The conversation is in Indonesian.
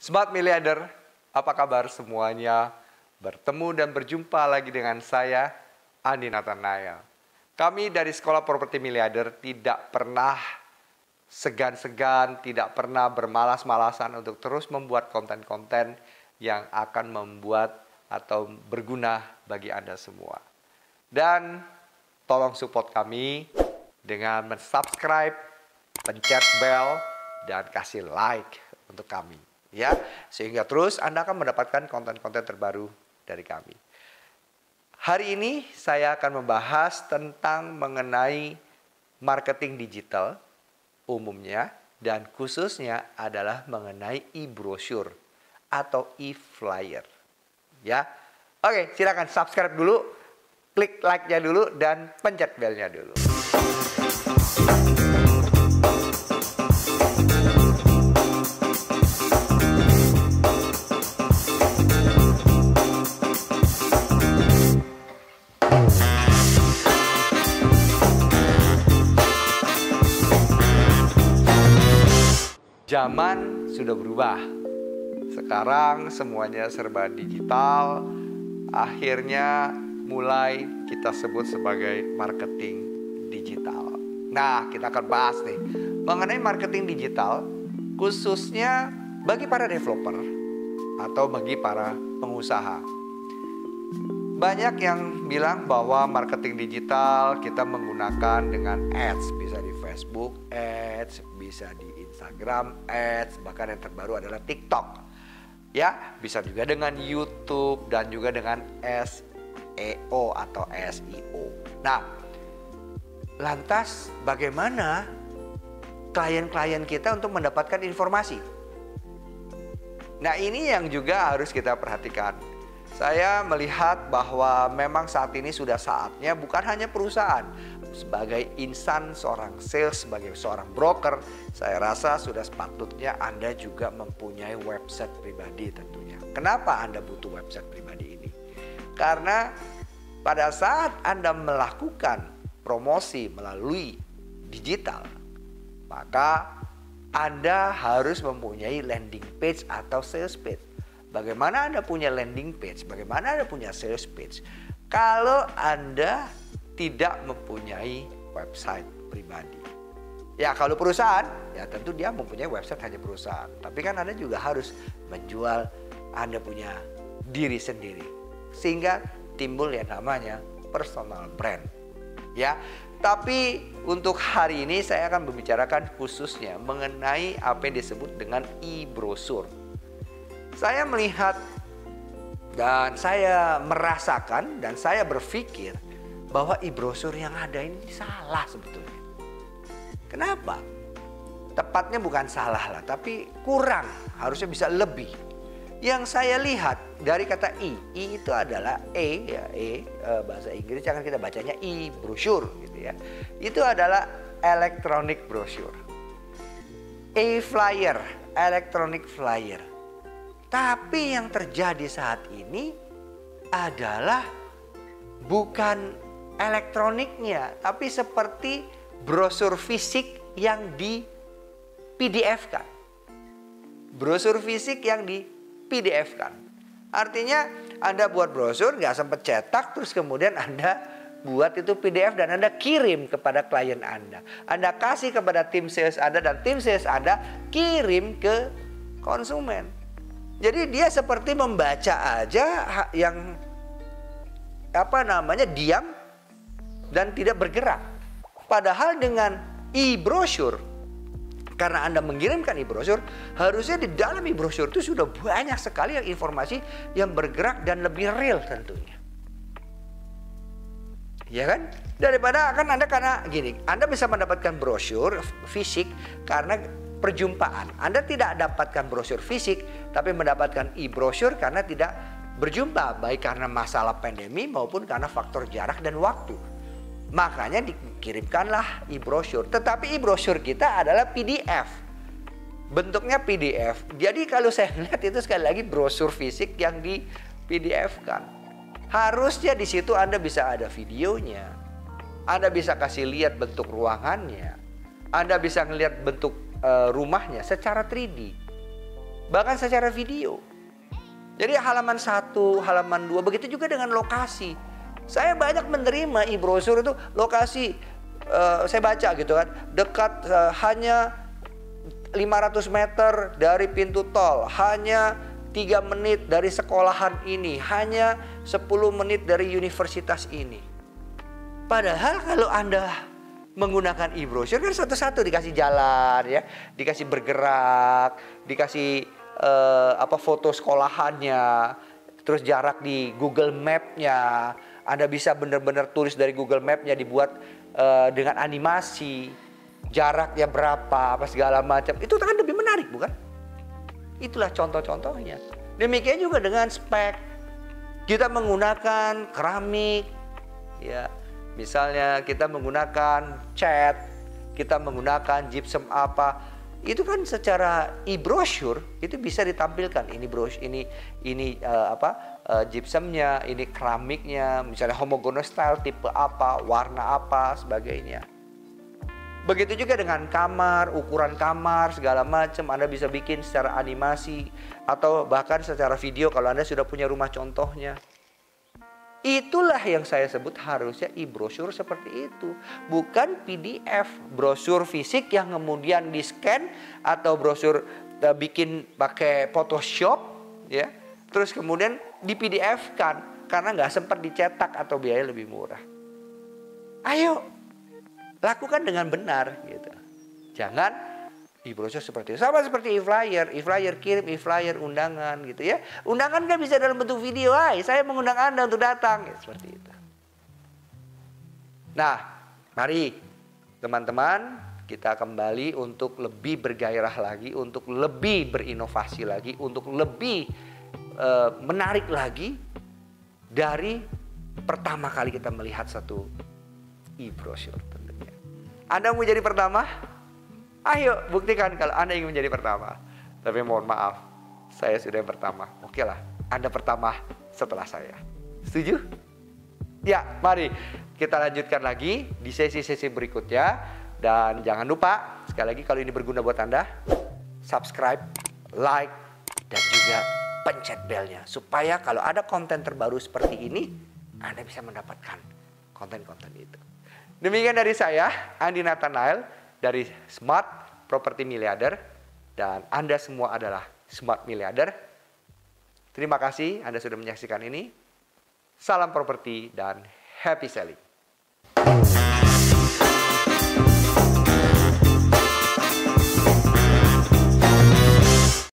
Smart Miliarder, apa kabar semuanya? Bertemu dan berjumpa lagi dengan saya, Andi Nathanael. Kami dari Sekolah Properti Miliarder tidak pernah segan-segan, tidak pernah bermalas-malasan untuk terus membuat konten-konten yang akan membuat atau berguna bagi Anda semua. Dan tolong support kami dengan subscribe, pencet bell, dan kasih like untuk kami. Ya, sehingga terus Anda akan mendapatkan konten-konten terbaru dari kami. Hari ini saya akan membahas tentang mengenai marketing digital umumnya dan khususnya adalah mengenai e-brochure atau e-flyer. Ya. Oke, silakan subscribe dulu, klik like-nya dulu dan pencet bell-nya dulu. Zaman sudah berubah. Sekarang semuanya serba digital. Akhirnya mulai kita sebut sebagai marketing digital. Nah, kita akan bahas nih mengenai marketing digital khususnya bagi para developer atau bagi para pengusaha. Banyak yang bilang bahwa marketing digital kita menggunakan dengan ads, bisa di Facebook ads, bisa di Instagram ads, bahkan yang terbaru adalah TikTok. Ya, bisa juga dengan YouTube dan juga dengan SEO atau SEO. Nah, lantas bagaimana klien-klien kita untuk mendapatkan informasi? Nah, ini yang juga harus kita perhatikan. Saya melihat bahwa memang saat ini sudah saatnya bukan hanya perusahaan. Sebagai insan, seorang sales, sebagai seorang broker, saya rasa sudah sepatutnya Anda juga mempunyai website pribadi tentunya. Kenapa Anda butuh website pribadi ini? Karena pada saat Anda melakukan promosi melalui digital, maka Anda harus mempunyai landing page atau sales page. Bagaimana Anda punya landing page? Bagaimana Anda punya sales page? Kalau Anda tidak mempunyai website pribadi. Ya kalau perusahaan, ya tentu dia mempunyai website hanya perusahaan. Tapi kan Anda juga harus menjual Anda punya diri sendiri. Sehingga timbul yang namanya personal brand. Ya, tapi untuk hari ini saya akan membicarakan khususnya mengenai apa yang disebut dengan e-brochure. Saya melihat dan saya merasakan dan saya berpikir bahwa e-brochure yang ada ini salah sebetulnya. Kenapa? Tepatnya bukan salah lah, tapi kurang. Harusnya bisa lebih. Yang saya lihat dari kata e itu adalah bahasa Inggris, jangan kita bacanya e-brochure gitu ya. Itu adalah electronic brochure. E-flyer, electronic flyer. Tapi yang terjadi saat ini adalah bukan elektroniknya, tapi seperti brosur fisik yang di PDF-kan. Brosur fisik yang di PDF-kan. Artinya Anda buat brosur nggak sempat cetak, terus kemudian Anda buat itu PDF dan Anda kirim kepada klien Anda. Anda kasih kepada tim sales Anda dan tim sales Anda kirim ke konsumen. Jadi dia seperti membaca aja yang diam dan tidak bergerak. Padahal dengan e-brochure, karena Anda mengirimkan e-brochure, harusnya di dalam e-brochure itu sudah banyak sekali yang informasi yang bergerak dan lebih real tentunya. Ya kan? Daripada kan Anda bisa mendapatkan brosur fisik karena perjumpaan. Anda tidak dapatkan brosur fisik, tapi mendapatkan e-brochure karena tidak berjumpa, baik karena masalah pandemi maupun karena faktor jarak dan waktu. Makanya dikirimkanlah e-brochure. Tetapi e-brochure kita adalah PDF. Bentuknya PDF. Jadi kalau saya lihat itu sekali lagi brosur fisik yang di PDF-kan. Harusnya di situ Anda bisa ada videonya. Anda bisa kasih lihat bentuk ruangannya. Anda bisa melihat bentuk rumahnya secara 3D. bahkan secara video. Jadi halaman 1, halaman 2, begitu juga dengan lokasi. Saya banyak menerima e-brosur itu lokasi, saya baca gitu kan, dekat hanya 500 meter dari pintu tol, hanya 3 menit dari sekolahan ini, hanya 10 menit dari universitas ini. Padahal kalau Anda menggunakan e-brosur kan satu-satu dikasih jalan ya, dikasih bergerak, dikasih foto sekolahannya, terus jarak di Google Map-nya. Anda bisa benar-benar tulis dari Google Map-nya, dibuat dengan animasi, jaraknya berapa, apa segala macam. Itu kan lebih menarik, bukan? Itulah contoh-contohnya. Demikian juga dengan spek. Kita menggunakan keramik, ya. Misalnya kita menggunakan cat, kita menggunakan gypsum apa. Itu kan secara e-brosur itu bisa ditampilkan. Ini brosur, ini gypsumnya, ini keramiknya, misalnya homogeneous style, tipe apa, warna apa, sebagainya. Begitu juga dengan kamar, ukuran kamar, segala macam. Anda bisa bikin secara animasi atau bahkan secara video kalau Anda sudah punya rumah contohnya. Itulah yang saya sebut harusnya e-brosur seperti itu. Bukan PDF, brosur fisik yang kemudian di-scan atau brosur bikin pakai Photoshop, ya. Terus kemudian di PDF-kan karena nggak sempat dicetak atau biaya lebih murah. Ayo, lakukan dengan benar gitu. Jangan e-brosur seperti itu. Sama seperti e-flyer. E-flyer kirim e-flyer undangan gitu ya. Undangan kan bisa dalam bentuk video. Hai, saya mengundang Anda untuk datang. Ya, seperti itu. Nah, mari teman-teman kita kembali untuk lebih bergairah lagi, untuk lebih berinovasi lagi, untuk lebih menarik lagi dari pertama kali kita melihat satu e-brosur. Anda mau jadi pertama? Ayo buktikan kalau Anda ingin menjadi pertama. Tapi mohon maaf, saya sudah yang pertama. Oke lah, Anda pertama setelah saya. Setuju? Ya, mari kita lanjutkan lagi di sesi-sesi berikutnya. Dan jangan lupa, sekali lagi kalau ini berguna buat Anda, subscribe, like, dan juga pencet belnya. Supaya kalau ada konten terbaru seperti ini, Anda bisa mendapatkan konten-konten itu. Demikian dari saya, Andi Nathanael dari Smart Property Miliarder. Dan Anda semua adalah Smart Miliarder. Terima kasih Anda sudah menyaksikan ini. Salam properti dan happy selling.